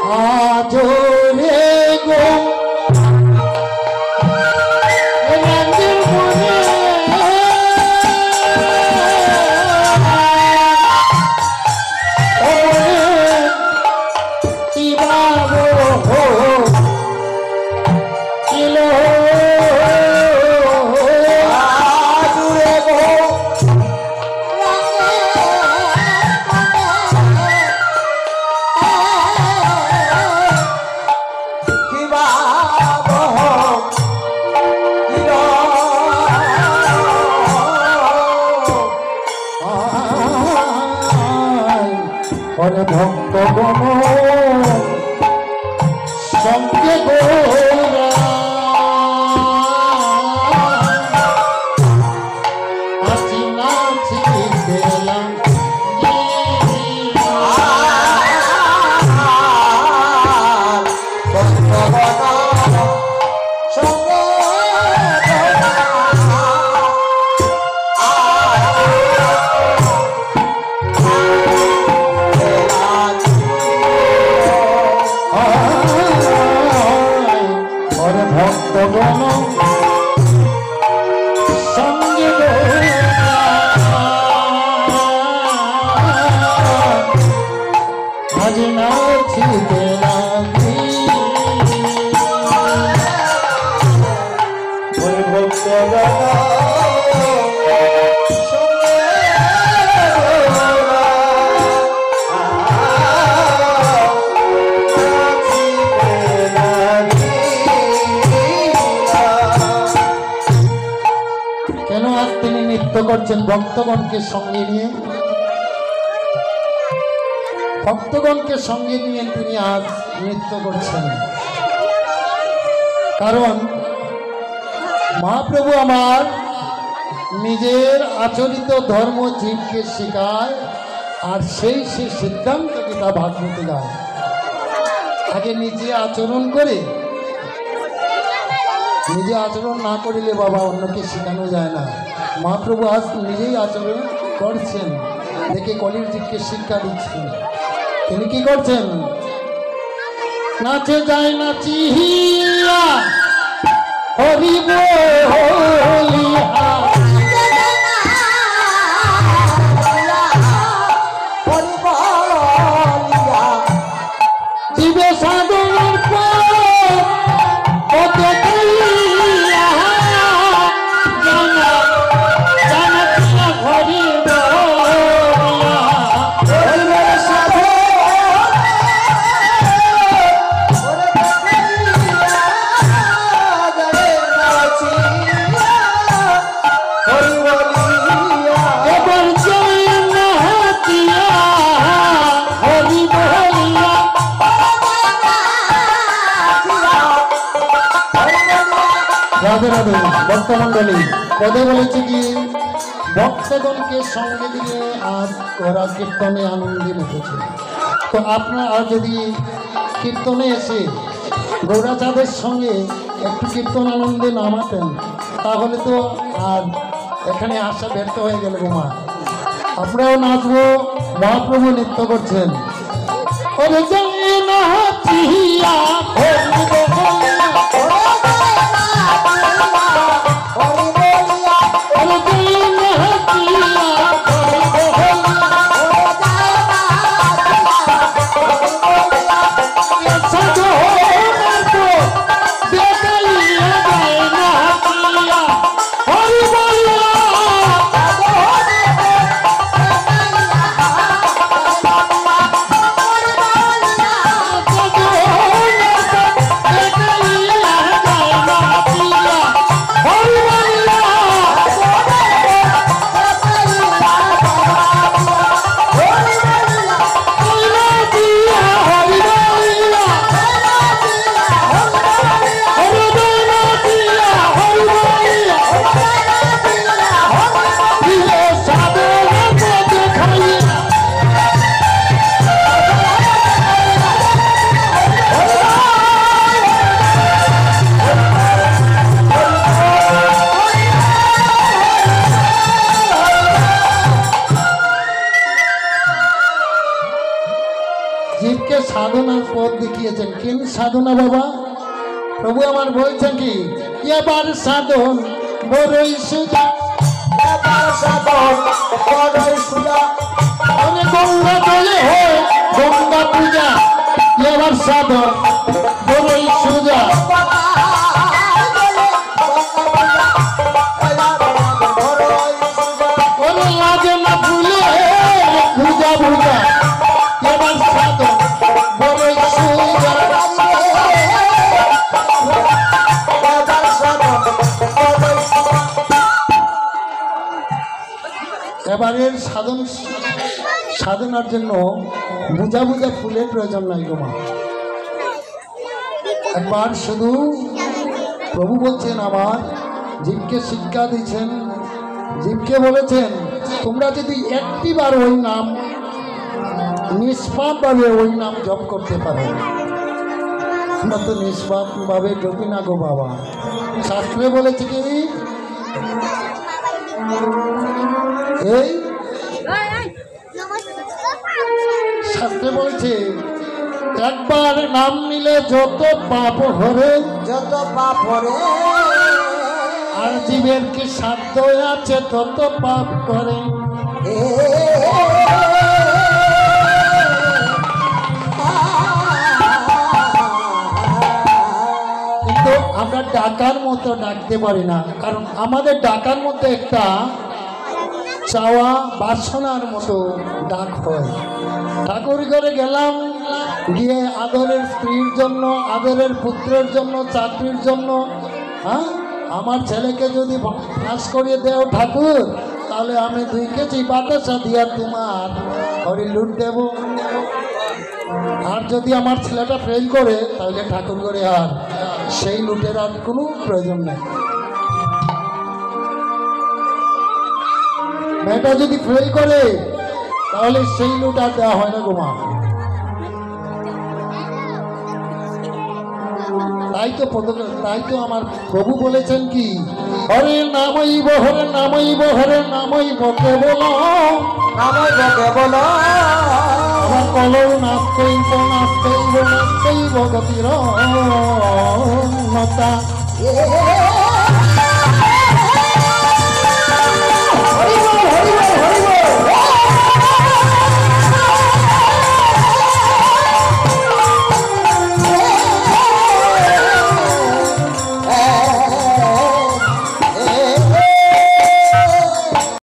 আজরে গো রাতের মনে ভক্ত গণ সঙ্গে গোরা নাচি নাচি গেলাম ভক্ত গণ সঙ্গে ভক্তগণ সঙ্গে আজ নাচিতে লাগি ওই ভক্তগণ করছেন ভক্তগণকে সঙ্গে নিয়ে ভক্তগণকে সঙ্গে নিয়ে তিনি আজ নৃত্য করছেন কারণ মহাপ্রভু আমার নিজের আচরিত ধর্ম জীবকে শেখায় আর সেই সিদ্ধান্তকে তা ভাগবতে দেয় আগে নিজে আচরণ করে নিজে আচরণ না করিলে বাবা অন্যকে শেখানো যায় না মহাপ্রভু আজ নিজেই আচরণ করছেন দেখে কলির জীবকে শিক্ষা দিচ্ছেন তিনি কি করছেন নাচে যায় নাচিয়া হরি বলিয়া জীবে সাধনের রাধে রাধে ভক্তমন্ডলী পদে বলেছে কি ভক্তগণকে সঙ্গে দিয়ে আজ ওরা কীর্তনে আনন্দে উঠেছে তো আপনারা যদি কীর্তনে এসে গৌরাচাঁদের সঙ্গে একটু কীর্তন আনন্দে নামাতেন তাহলে তো আর এখানে আসা ব্যর্থ হয়ে গেল গোমা আপনারাও নাচবো মহাপ্রভু নৃত্য করছেন পথ দেখিয়েছেন। কেন সাধনা বাবা? প্রভু আমার বলছেন কি, এবার সাধন বড়ই সুজা, এবার সাধন বড়ই সুজা, অরে গঙ্গা জলে হয় গঙ্গা পূজা, এবার সাধন বড়ই সুজা। ওরে লাগে না ভুলে পূজা পূজা, এবার সাধন বড়ই সুজা। এবারের সাধনার জন্য বুঝা বুঝা ফুলের প্রয়োজন নাই গো মা। একবার শুধু প্রভু বলছেন, আমার জীবকে শিক্ষা দিচ্ছেন, জীবকে বলেছেন তোমরা যদি একটি বার ওই নাম নিষ্পাপভাবে ওই নাম জপ করতে পারো। আমরা তো নিষ্পাপভাবে জপি না গো বাবা। শাস্ত্রে বলেছে কি, এই শাস্ত্রে বলছে একবার নাম নিলে যত পাপ হরে, যত পাপ হরে, আর জীবের কি সাধ্য আছে তত পাপ করে। কিন্তু আমরা ডাকার মতো ডাকতে পারি না, কারণ আমাদের ডাকার মধ্যে একটা চাওয়া বাসনার মতো ডাক হয়। ঠাকুর ঘরে গেলাম, গিয়ে আদরের স্ত্রীর জন্য, আদরের পুত্রের জন্য, চাকরির জন্য, হ্যাঁ আমার ছেলেকে যদি পাস করিয়ে দেও ঠাকুর, তাহলে আমি 2 কেজি বাতাসা দিয়া তোমার ঘরে লুট দেব। আর যদি আমার ছেলেটা ফেল করে, তাহলে ঠাকুর ঘরে আর সেই লুটের আর কোনো প্রয়োজন নেই। মেয়েটা যদি ফেল করে, তাহলে সেই লুট আর দেওয়া হয় না গো মা। তাই তো আমার প্রভু বলেছেন কি, হরে নামইব হরে নামইব হরে নামইব কেবল, নামইব কেবল, আমার কলৌ নাচতেইব নাচতেইব নাচতেইব গতির নতা।